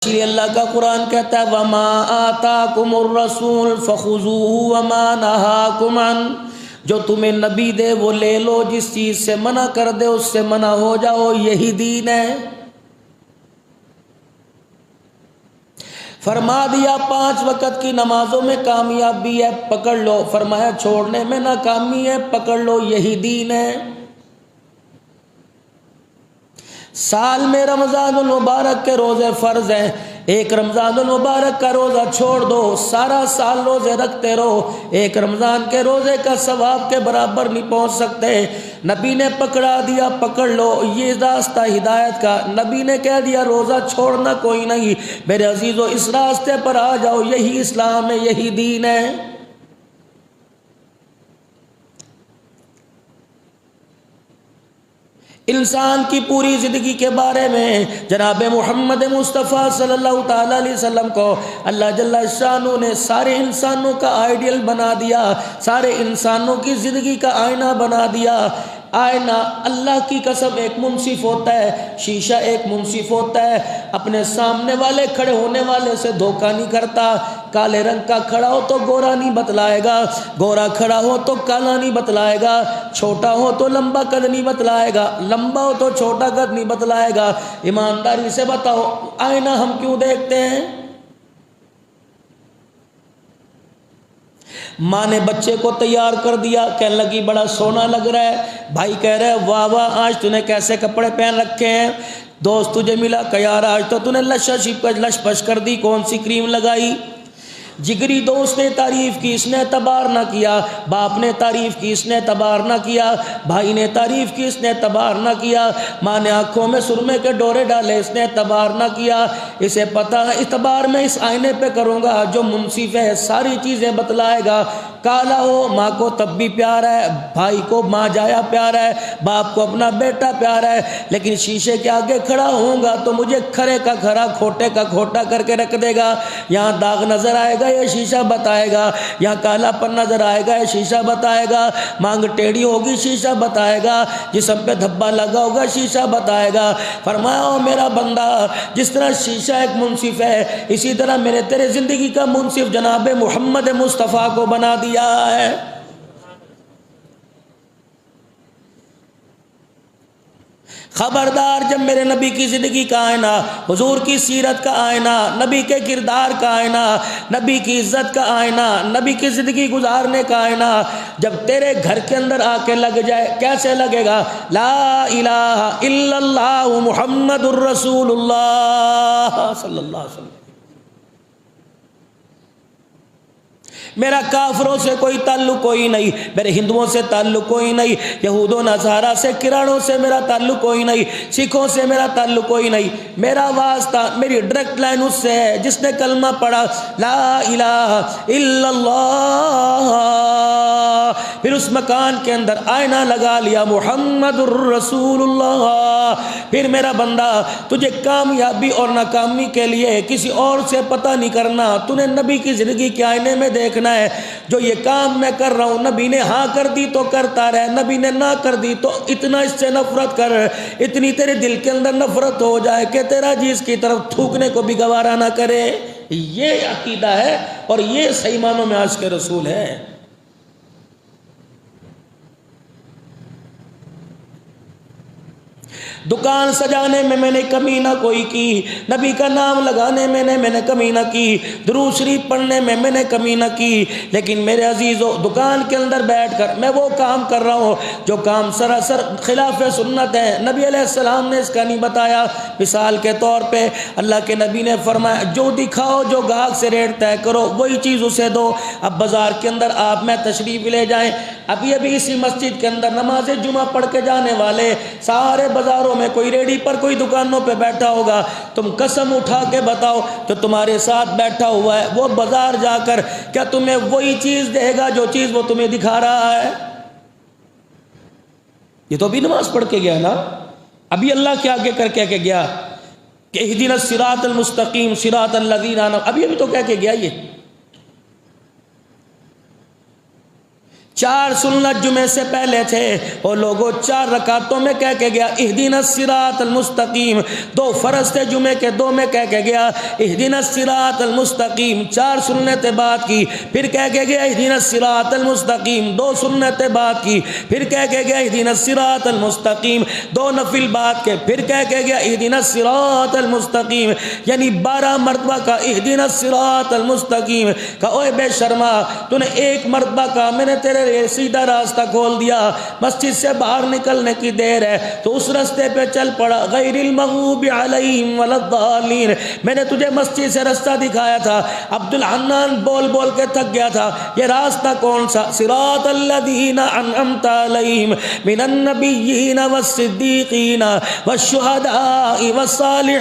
اللہ کا قرآن کہتا ہے وَمَا آتَاكُمُ الرَّسُولُ فَخُذُوهُ وَمَا نَهَاكُمْ عَنْهُ، جو تمہیں نبی دے وہ لے لو، جس چیز سے منع کر دے اس سے منع ہو جاؤ، یہی دین ہے۔ فرما دیا 5 وقت کی نمازوں میں کامیابی ہے، پکڑ لو، فرمایا چھوڑنے میں ناکامی ہے، پکڑ لو، یہی دین ہے۔ سال میں رمضان المبارک کے روزے فرض ہیں، ایک رمضان المبارک کا روزہ چھوڑ دو، سارا سال روزے رکھتے رہو، ایک رمضان کے روزے کا ثواب کے برابر نہیں پہنچ سکتے۔ نبی نے پکڑا دیا، پکڑ لو، یہ راستہ ہدایت کا۔ نبی نے کہہ دیا روزہ چھوڑنا کوئی نہیں، میرے عزیزو اس راستے پر آ جاؤ، یہی اسلام ہے، یہی دین ہے۔ انسان کی پوری زندگی کے بارے میں جناب محمد مصطفیٰ صلی اللہ تعالی علیہ وسلم کو اللہ جل شانہ نے سارے انسانوں کا آئیڈیل بنا دیا، سارے انسانوں کی زندگی کا آئینہ بنا دیا۔ آئینہ اللہ کی قسم ایک منصف ہوتا ہے، شیشہ ایک منصف ہوتا ہے، اپنے سامنے والے کھڑے ہونے والے سے دھوکہ نہیں کرتا۔ کالے رنگ کا کھڑا ہو تو گورا نہیں بتلائے گا، گورا کھڑا ہو تو کالا نہیں بتلائے گا، چھوٹا ہو تو لمبا قد نہیں بتلائے گا، لمبا ہو تو چھوٹا قد نہیں بتلائے گا۔ ایمانداری سے بتاؤ آئینہ ہم کیوں دیکھتے ہیں؟ ماں نے بچے کو تیار کر دیا، کہنے لگی بڑا سونا لگ رہا ہے، بھائی کہہ رہے واہ واہ آج تو نے کیسے کپڑے پہن رکھے ہیں، دوست تجھے ملا کہ یار آج تو نے لش پش کر دی، کون سی کریم لگائی؟ جگری دوست نے تعریف کی، اس نے اعتبار نہ کیا، باپ نے تعریف کی، اس نے اعتبار نہ کیا، بھائی نے تعریف کی، اس نے اعتبار نہ کیا، ماں نے آنکھوں میں سرمے کے ڈورے ڈالے، اس نے اعتبار نہ کیا۔ اسے پتہ ہے اعتبار میں اس آئینے پہ کروں گا جو منصف ہے، ساری چیزیں بتلائے گا۔ کالا ہو ماں کو تب بھی پیار ہے، بھائی کو ماں جایا پیار ہے، باپ کو اپنا بیٹا پیار ہے، لیکن شیشے کے آگے کھڑا ہوں گا تو مجھے کھرے کا کھرا کھوٹے کا کھوٹا کر کے رکھ دے گا۔ یہاں داغ نظر آئے گا یہ شیشہ بتائے گا، یہاں کالا پن نظر آئے گا یہ شیشہ بتائے گا، مانگ ٹیڑھی ہوگی شیشہ بتائے گا، جسم پہ دھبا لگا ہوگا شیشہ بتائے گا۔ فرمایا او میرا بندہ، جس طرح شیشہ ایک منصف ہے، اسی طرح میرے تیرے زندگی کا منصف جناب محمد مصطفیٰ کو بنا دیا ہے۔ خبردار، جب میرے نبی کی زندگی کا آئینہ، حضور کی سیرت کا آئینہ، نبی کے کردار کا آئینہ، نبی کی عزت کا آئینہ، نبی کی زندگی گزارنے کا آئینہ جب تیرے گھر کے اندر آ کے لگ جائے، کیسے لگے گا؟ لا الہ الا اللہ محمد الرسول اللہ صلی اللہ علیہ وسلم۔ میرا کافروں سے کوئی تعلق کوئی نہیں، میرے ہندوؤں سے تعلق کوئی نہیں، یہود و نصارہ سے کرانوں سے میرا تعلق کوئی نہیں، سکھوں سے میرا تعلق کوئی نہیں، میرا واسطہ میری ڈائریکٹ لائن اس سے ہے جس نے کلمہ پڑھا لا الہ الا اللہ، پھر اس مکان کے اندر آئینہ لگا لیا محمد الرسول اللہ۔ پھر میرا بندہ تجھے کامیابی اور ناکامی کے لیے کسی اور سے پتہ نہیں کرنا، تو نے نبی کی زندگی کے آئینے میں دیکھنا ہے۔ جو یہ کام میں کر رہا ہوں، نبی نے ہاں کر دی تو کرتا رہے، نبی نے نہ کر دی تو اتنا اس سے نفرت کر، اتنی تیرے دل کے اندر نفرت ہو جائے کہ تیرا جی اس کی طرف تھوکنے کو بھی گوارا نہ کرے۔ یہ عقیدہ ہے اور یہ صحیح معنوں میں عاشق رسول ہے۔ دکان سجانے میں نے کمی نہ کوئی کی، نبی کا نام لگانے میں نے کمی نہ کی، درود شریف پڑھنے میں نے کمی نہ کی، لیکن میرے عزیزو دکان کے اندر بیٹھ کر میں وہ کام کر رہا ہوں جو کام سراسر خلاف سنت ہے، نبی علیہ السلام نے اس کا نہیں بتایا۔ مثال کے طور پہ اللہ کے نبی نے فرمایا جو دکھاؤ، جو گاہک سے ریٹ طے کرو وہی چیز اسے دو۔ اب بازار کے اندر آپ میں تشریف لے جائیں، ابھی اسی مسجد کے اندر نماز جمعہ پڑھ کے جانے والے سارے بازاروں میں کوئی ریڈی پر کوئی دکانوں پہ بیٹھا ہوگا، تم قسم اٹھا کے بتاؤ جو تمہارے ساتھ بیٹھا ہوا ہے وہ بازار جا کر کیا تمہیں وہی چیز دے گا جو چیز وہ تمہیں دکھا رہا ہے؟ یہ تو ابھی نماز پڑھ کے گیا نا، ابھی اللہ کے آگے کر کے گیا کہ اہدنا الصراط المستقیم صراط الذین انعمت، ابھی تو کہہ کے گیا۔ یہ 4 سنت جمعے سے پہلے تھے، وہ لوگوں 4 رکعتوں میں کہہ کے گیا اہدنا الصراط المستقیم، 2 فرض تھے جمعے کے 2 میں کہہ کے گیا اہدنا الصراط المستقیم، 4 سنتیں بعد کی، پھر کہہ کے گیا اہدنا الصراط المستقیم، 2 سنتیں بعد کی، پھر کہہ کے گیا اہدنا الصراط المستقیم، 2 نفل بعد کے، پھر کہہ کے گیا اہدنا الصراط المستقیم، یعنی 12 مرتبہ کا اہدنا الصراط المستقیم۔ کہ اوے بے شرما، تو نے ایک مرتبہ کا میں نے تیرے لیے سیدھا راستہ کھول دیا، مسجد سے باہر نکلنے کی دیر ہے تو اس راستے پہ چل پڑا، غیر المغضوب علیہم ولا الضالین، میں نے تجھے مسجد سے راستہ دکھایا تھا، عبد الحنان بول بول کے تھک گیا تھا، یہ راستہ کون سا؟ صراط الذین انعمت علیہم من النبیین والصدیقین والشہداء والصالحین۔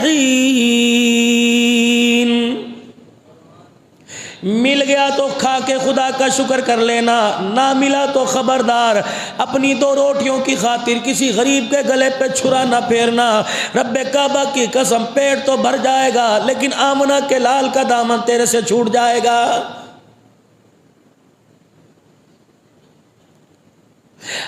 مل گیا تو کھا کے خدا کا شکر کر لینا، نہ ملا تو خبردار اپنی 2 روٹیوں کی خاطر کسی غریب کے گلے پہ چھرا نہ پھیرنا۔ رب کعبہ کی قسم، پیٹ تو بھر جائے گا لیکن آمنہ کے لال کا دامن تیرے سے چھوٹ جائے گا۔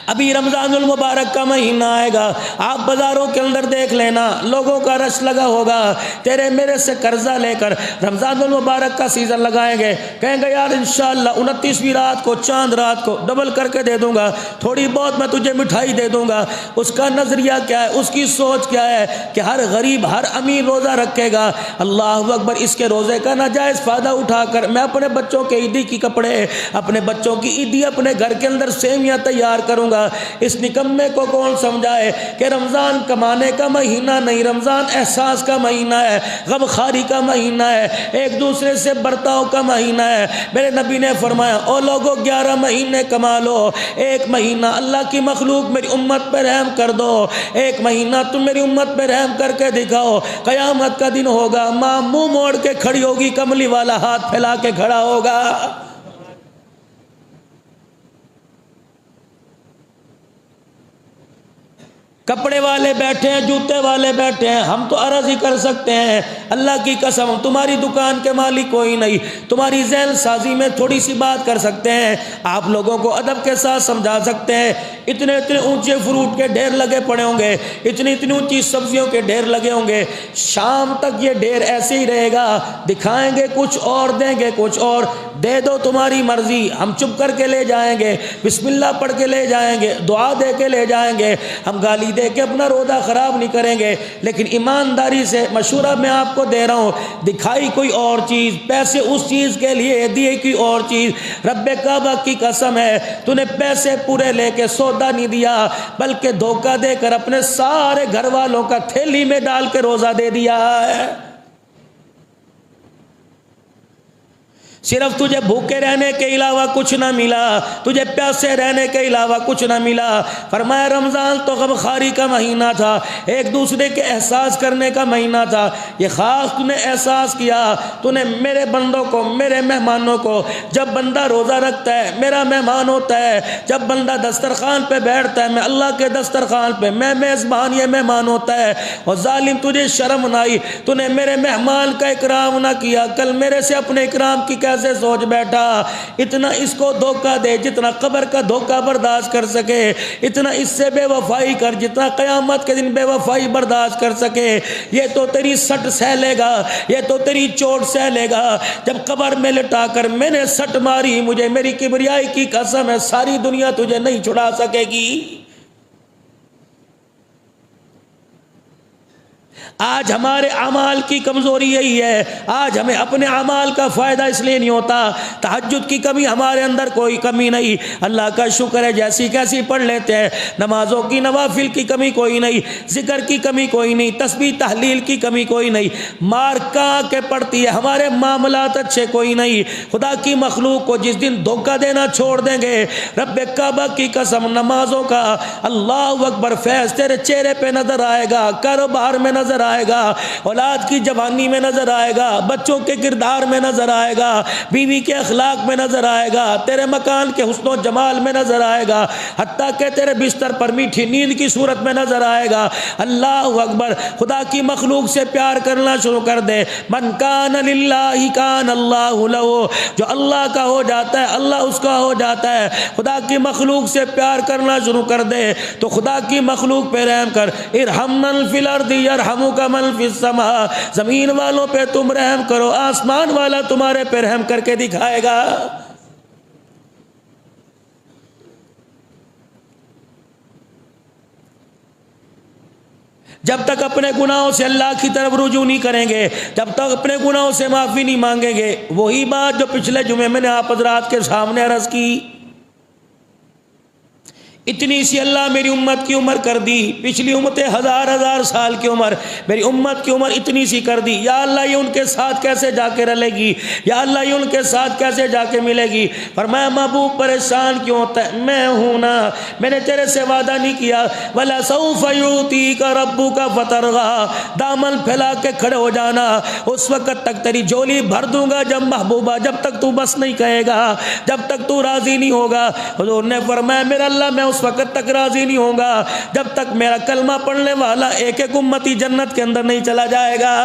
ابھی رمضان المبارک کا مہینہ آئے گا، آپ بازاروں کے اندر دیکھ لینا، لوگوں کا رش لگا ہوگا، تیرے میرے سے قرضہ لے کر رمضان المبارک کا سیزن لگائیں گے، کہیں گے یار انشاءاللہ 29ویں رات کو، چاند رات کو ڈبل کر کے دے دوں گا، تھوڑی بہت میں تجھے مٹھائی دے دوں گا۔ اس کا نظریہ کیا ہے؟ اس کی سوچ کیا ہے کہ ہر غریب، ہر امیر روزہ رکھے گا، اللہ اکبر، اس کے روزے کا ناجائز فائدہ اٹھا کر میں اپنے بچوں کے عیدی کی کپڑے، اپنے بچوں کی عیدی، اپنے گھر کے اندر سیویاں تیار کروں گا۔ اس نکمے کو کون سمجھائے کہ رمضان کمانے کا مہینہ نہیں، رمضان احساس کا مہینہ ہے، غم خاری کا مہینہ ہے، ایک دوسرے سے برتاؤ کا مہینہ ہے۔ میرے نبی نے فرمایا او لوگوں 11 مہینے کما لو، 1 مہینہ اللہ کی مخلوق میری امت پہ رحم کر دو، 1 مہینہ تم میری امت پہ رحم کر کے دکھاؤ، قیامت کا دن ہوگا، ماں منہ موڑ کے کھڑی ہوگی، کملی والا ہاتھ پھیلا کے کھڑا ہوگا۔ کپڑے والے بیٹھے ہیں، جوتے والے بیٹھے ہیں، ہم تو عرض ہی کر سکتے ہیں اللہ کی قسم تمہاری دکان کے مالک کوئی نہیں، تمہاری ذہن سازی میں تھوڑی سی بات کر سکتے ہیں، آپ لوگوں کو ادب کے ساتھ سمجھا سکتے ہیں۔ اتنے اتنے اونچے فروٹ کے ڈھیر لگے پڑے ہوں گے، اتنی اتنی اونچی سبزیوں کے ڈھیر لگے ہوں گے، شام تک یہ ڈھیر ایسے ہی رہے گا، دکھائیں گے کچھ اور، دیں گے کچھ اور، دے دو تمہاری مرضی، ہم چپ کر کے لے جائیں گے، بسم اللہ پڑھ کے لے جائیں گے، دعا دے کے لے جائیں گے، ہم گالی دے کے اپنا روزہ خراب نہیں کریں گے، لیکن ایمانداری سے مشورہ میں آپ کو دے رہا ہوں، دکھائی کوئی اور چیز، پیسے اس چیز کے لیے دیے کوئی اور چیز۔ رب کعبہ کی قسم ہے تو نے پیسے پورے لے کے سودا نہیں دیا، بلکہ دھوکہ دے کر اپنے سارے گھر والوں کا تھیلی میں ڈال کے روزہ دے دیا ہے۔ صرف تجھے بھوکے رہنے کے علاوہ کچھ نہ ملا، تجھے پیاسے رہنے کے علاوہ کچھ نہ ملا۔ فرمایا رمضان تو غم خاری کا مہینہ تھا، ایک دوسرے کے احساس کرنے کا مہینہ تھا، یہ خاص تو نے احساس کیا، تو نے میرے بندوں کو، میرے مہمانوں کو، جب بندہ روزہ رکھتا ہے میرا مہمان ہوتا ہے، جب بندہ دسترخوان پہ بیٹھتا ہے میں اللہ کے دسترخوان پہ، میں میزبان، یہ مہمان ہوتا ہے۔ اور ظالم تجھے شرم نہ آئی، تو نے میرے مہمان کا اکرام نہ کیا، کل میرے سے اپنے اکرام کی کیسے سوچ بیٹھا؟ اتنا اس کو دھوکہ دے جتنا قبر کا دھوکہ برداشت کر سکے، اتنا اس سے بے وفائی کر جتنا قیامت کے دن بے وفائی برداشت کر سکے۔ یہ تو تیری سٹ سہ لے گا، یہ تو تیری چوٹ سہ لے گا، جب قبر میں لٹا کر میں نے سٹ ماری، مجھے میری کبریائی کی قسم ہے ساری دنیا تجھے نہیں چھڑا سکے گی۔ آج ہمارے اعمال کی کمزوری یہی ہے، آج ہمیں اپنے اعمال کا فائدہ اس لیے نہیں ہوتا، تہجد کی کمی ہمارے اندر کوئی کمی نہیں، اللہ کا شکر ہے جیسی کیسی پڑھ لیتے ہیں، نمازوں کی نوافل کی کمی کوئی نہیں، ذکر کی کمی کوئی نہیں، تسبیح تحلیل کی کمی کوئی نہیں، مار کہاں کے پڑتی ہے، ہمارے معاملات اچھے کوئی نہیں۔ خدا کی مخلوق کو جس دن دھوکہ دینا چھوڑ دیں گے، رب کعبہ کی قسم نمازوں کا اللہ اکبر فیض تیرے چہرے پہ نظر آئے گا، کاروبار میں نظر آئے گا، اولاد کی جوانی میں نظر آئے گا، بچوں کے کردار میں نظر آئے گا، بیوی کے اخلاق میں نظر آئے گا، تیرے مکان کے حسن و جمال میں نظر آئے گا، حتیٰ کہ تیرے بستر پر میٹھی نیند کی صورت میں نظر آئے گا۔ اللہ اکبر، خدا کی مخلوق سے پیار کرنا شروع کر دے۔ من کان للہ کان اللہ لہ، جو اللہ کا ہو جاتا ہے اللہ اس کا ہو جاتا ہے۔ خدا کی مخلوق سے پیار کرنا شروع کر دے تو خدا کی مخلوق پہ رحم کر۔ ارحم من فی الارض یرحمک من فی السماء، زمین والوں پہ تم رحم کرو، آسمان والا تمہارے پہ رحم کر کے دکھائے گا۔ جب تک اپنے گناہوں سے اللہ کی طرف رجوع نہیں کریں گے، جب تک اپنے گناہوں سے معافی نہیں مانگیں گے، وہی بات جو پچھلے جمعے میں نے آپ حضرات کے سامنے عرض کی، اتنی سی اللہ میری امت کی عمر کر دی، پچھلی امتیں ہزار ہزار سال کی عمر، میری امت کی عمر اتنی سی کر دی، یا اللہ یہ ان کے ساتھ کیسے جا کے رلے گی، یا اللہ یہ ان کے ساتھ کیسے جا کے ملے گی۔ فرمایا محبوب پریشان کیوں ہوتا ہے؟ میں ہوں نا، میں نے تیرے سے وعدہ نہیں کیا وَلَسَوْفَ يُعْطِيكَ رَبُّكَ فَتَرْضَىٰ، دامن پھیلا کے کھڑے ہو جانا، اس وقت تک تیری جھولی بھر دوں گا جب محبوبہ، جب تک تو بس نہیں کہے گا، جب تک تو راضی نہیں ہوگا۔ حضور نے فرمایا میرا اللہ میں اس وقت تک راضی نہیں ہوں گا جب تک میرا کلمہ پڑھنے والا ایک ایک امتی جنت کے اندر نہیں چلا جائے گا۔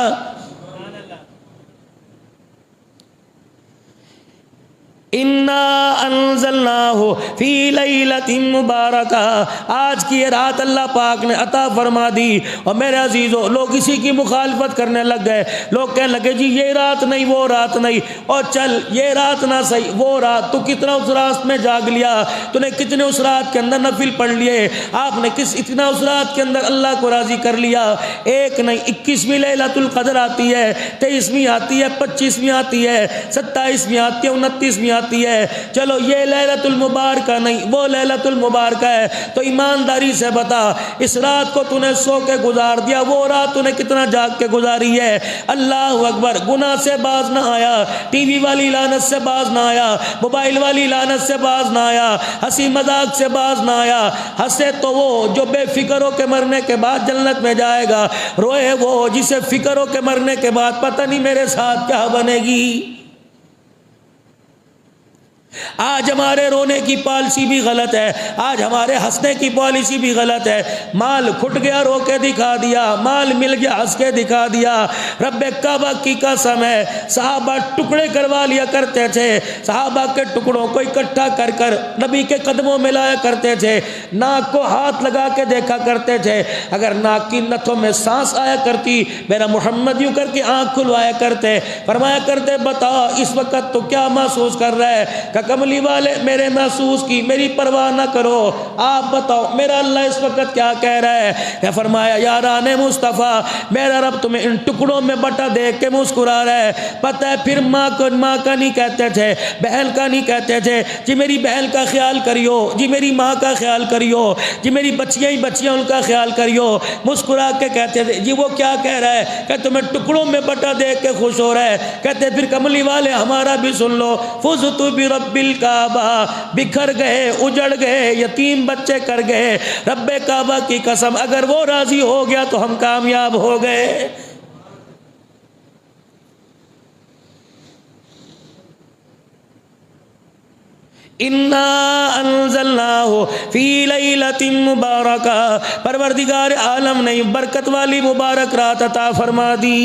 اِنَّا أَنزَلْنَاهُ فِي لَيْلَةٍ مُبَارَكَةٍ، آج کی یہ رات اللہ پاک نے عطا فرما دی۔ اور میرے عزیزو، لوگ اسی کی مخالفت کرنے لگ گئے، لوگ کہنے لگے جی یہ رات نہیں وہ رات نہیں، اور چل یہ رات نہ صحیح وہ رات، تو کتنا اس رات میں جاگ لیا، تو نے کتنے اس رات کے اندر نفل پڑھ لیے، آپ نے اتنا اس رات کے اندر اللہ کو راضی کر لیا۔ ایک نہیں 21ویں لیلۃ القدر آتی ہے، 23ویں آتی ہے، 25ویں آتی ہے، 27ویں آتی ہے، 29ویں آتی ہے، چلو یہ لیلۃ المبارکہ نہیں وہ لیلۃ المبارکہ ہے، تو ایمانداری سے بتا اس رات کو تو نے سو کے گزار دیا، وہ رات تو نے کتنا جاگ کے گزاری ہے؟ اللہ اکبر، گناہ سے باز نہ آیا، ٹی وی والی لعنت سے باز نہ آیا، موبائل والی لعنت سے باز نہ آیا، ہنسی مذاق سے باز نہ آیا۔ ہنسے تو وہ جو بے فکر ہو کے مرنے کے بعد جنت میں جائے گا، روئے وہ جسے فکر ہو کے مرنے کے بعد پتہ نہیں میرے ساتھ کیا بنے گی۔ آج ہمارے رونے کی پالیسی بھی غلط ہے، آج ہمارے ہنسنے کی پالیسی بھی غلط ہے۔ مال کھٹ گیا رو کے دکھا دیا، مال مل گیا ہنس کے دکھا دیا۔ رب کعبہ کی قسم ہے، صحابہ ٹکڑے کروا لیا کرتے تھے، صحابہ کے ٹکڑوں کو اکٹھا کر کر نبی کے قدموں میں لایا کرتے تھے، ناک کو ہاتھ لگا کے دیکھا کرتے تھے، اگر ناک کی نتھوں میں سانس آیا کرتی میرا محمد یوں کر کے آنکھ کھلوایا کرتے، فرمایا کرتے بتا اس وقت تو کیا محسوس کر رہا ہے؟ کہ کملی والے میرے محسوس کی میری پرواہ نہ کرو، آپ بتاؤ میرا اللہ اس وقت کیا کہہ رہا ہے؟ کہ فرمایا یاران مصطفیٰ میرا رب تمہیں ان ٹکڑوں میں بٹا دیکھ کے مسکرا رہا ہے۔ پتہ ہے پھر ماں کا نہیں کہتے تھے، بہن کا نہیں کہتے تھے جی میری بہن کا خیال کریو، جی میری ماں کا خیال کریو، جی میری بچیاں ہی بچیاں ان کا خیال کریو، مسکرا کے کہتے تھے جی وہ کیا کہہ رہا ہے؟ کہ تمہیں ٹکڑوں میں بٹا دیکھ کے خوش ہو رہا ہے۔ کہتے پھر کملی والے ہمارا بھی سن لو، فزت برب الکعبہ، بکھر گئے اجڑ گئے یتیم بچے کر گئے، رب کعبہ کی قسم اگر وہ راضی ہو گیا تو ہم کامیاب ہو گئے۔ اِنَّا أَنزَلْنَاهُ فِي لَيْلَةٍ مُبَارَكَةٍ، پروردگار عالم نے برکت والی مبارک رات عطا فرما دی۔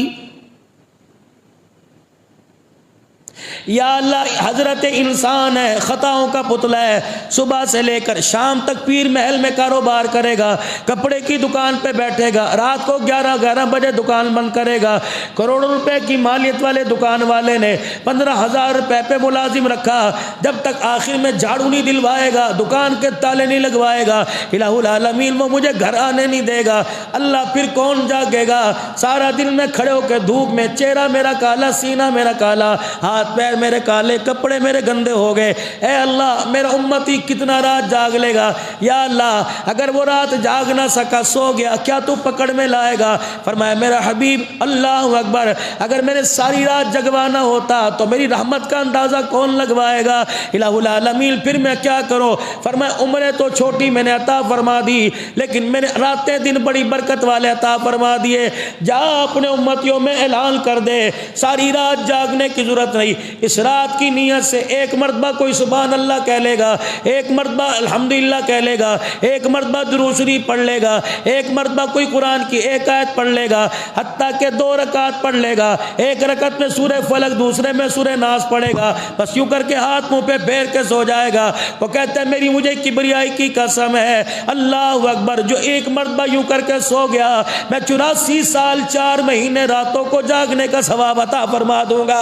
یا اللہ حضرت انسان ہے، خطاؤں کا پتلا ہے، صبح سے لے کر شام تک پیر محل میں کاروبار کرے گا، کپڑے کی دکان پہ بیٹھے گا، رات کو 11 بجے دکان بند کرے گا، کروڑوں روپے کی مالیت والے دکان والے نے 15,000 روپے پہ ملازم رکھا، جب تک آخر میں جھاڑو نہیں دلوائے گا، دکان کے تالے نہیں لگوائے گا، الہ العالمین وہ مجھے گھر آنے نہیں دے گا، اللہ پھر کون جاگے گا؟ سارا دن میں کھڑے ہو کے دھوپ میں، چہرہ میرا کالا، سینہ میرا کالا، ہاتھ پیر پیر میرے کالے، کپڑے میرے گندے ہو گئے، اے اللہ میرا امتی کتنا رات جاگ لے گا؟ یا اللہ اگر وہ رات جاگ نہ سکا، سو گیا، کیا تو پکڑ میں لائے گا؟ فرمایا میرا حبیب اللہ اکبر، اگر میں نے ساری رات جگوانا ہوتا تو میری رحمت کا اندازہ کون لگوائے گا؟ الہ العالمین پھر میں کیا کروں؟ فرمایا عمریں تو چھوٹی میں نے عطا فرما دی، لیکن میں نے راتیں دن بڑی برکت والے عطا فرما دیے۔ جا اپنے امتیوں میں اعلان کر دے ساری رات جاگنے کی ضرورت نہیں، اس رات کی نیت سے ایک مرتبہ کوئی سبحان اللہ کہہ لے گا، ایک مرتبہ الحمدللہ کہہ لے گا، ایک مرتبہ درود شریف پڑھ لے گا، ایک مرتبہ کوئی قرآن کی ایک آیت پڑھ لے گا، حتیٰ کہ 2 رکعت پڑھ لے گا، ایک رکعت میں سورہ فلق دوسرے میں سورہ ناس پڑھے گا، بس یوں کر کے ہاتھ منہ پہ پھیر کے سو جائے گا۔ وہ کہتے ہیں میری مجھے کبریائی کی قسم ہے، اللہ اکبر، جو ایک مرتبہ یوں کر کے سو گیا میں 84 سال 4 مہینے راتوں کو جاگنے کا ثواب عطا فرما دوں گا۔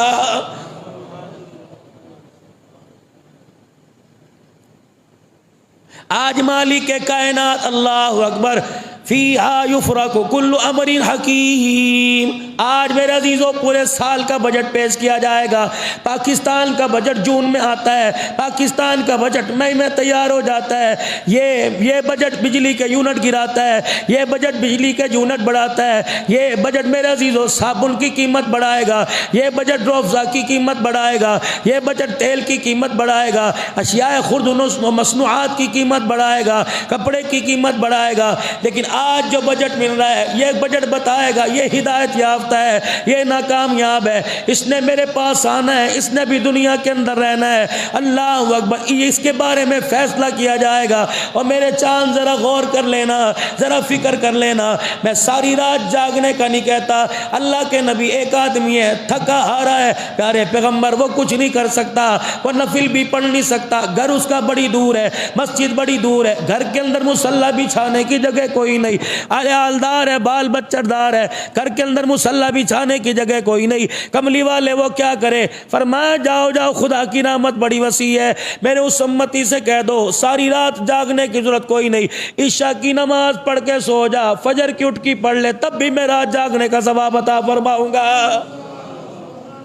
آج مالک کائنات اللہ اکبر فیہا یفرق کل امر حکیم، آج میرے عزیزوں پورے سال کا بجٹ پیش کیا جائے گا۔ پاکستان کا بجٹ جون میں آتا ہے، پاکستان کا بجٹ مئی میں تیار ہو جاتا ہے، یہ بجٹ بجلی کے یونٹ گراتا ہے، یہ بجٹ بجلی کے یونٹ بڑھاتا ہے، یہ بجٹ میرے عزیزوں صابن کی قیمت بڑھائے گا، یہ بجٹ روفزا کی قیمت بڑھائے گا، یہ بجٹ تیل کی قیمت بڑھائے گا، اشیاء خرد و مصنوعات کی قیمت بڑھائے گا، کپڑے کی قیمت بڑھائے گا۔ لیکن آج جو بجٹ مل رہا ہے یہ بجٹ بتائے گا یہ ہدایت یافتہ ہے، یہ ناکامیاب ہے، اس نے میرے پاس آنا ہے، اس نے بھی دنیا کے اندر رہنا ہے، اللہ اکبر، اس کے بارے میں فیصلہ کیا جائے گا۔ اور میرے چاند ذرا غور کر لینا، ذرا فکر کر لینا، میں ساری رات جاگنے کا نہیں کہتا، اللہ کے نبی ایک آدمی ہے تھکا ہارا ہے، پیارے پیغمبر وہ کچھ نہیں کر سکتا، وہ نفل بھی پڑھ نہیں سکتا، گھر اس کا بڑی دور ہے، مسجد بڑی دور ہے، گھر کے اندر مصلی بچھانے کی جگہ کوئی نہیں، عیالدار ہے، بال بچہ دار ہے، گھر کے اندر مصلی بچھانے کی جگہ کوئی نہیں، کملی والے وہ کیا کرے؟ فرمایا جاؤ جاؤ خدا کی رحمت بڑی وسیع ہے، میرے اس امتی سے کہہ دو ساری رات جاگنے کی ضرورت کوئی نہیں، عشاء کی نماز پڑھ کے سو جا، فجر کی اٹھ کی پڑھ لے، تب بھی میں رات جاگنے کا ثواب عطا فرماؤں گا۔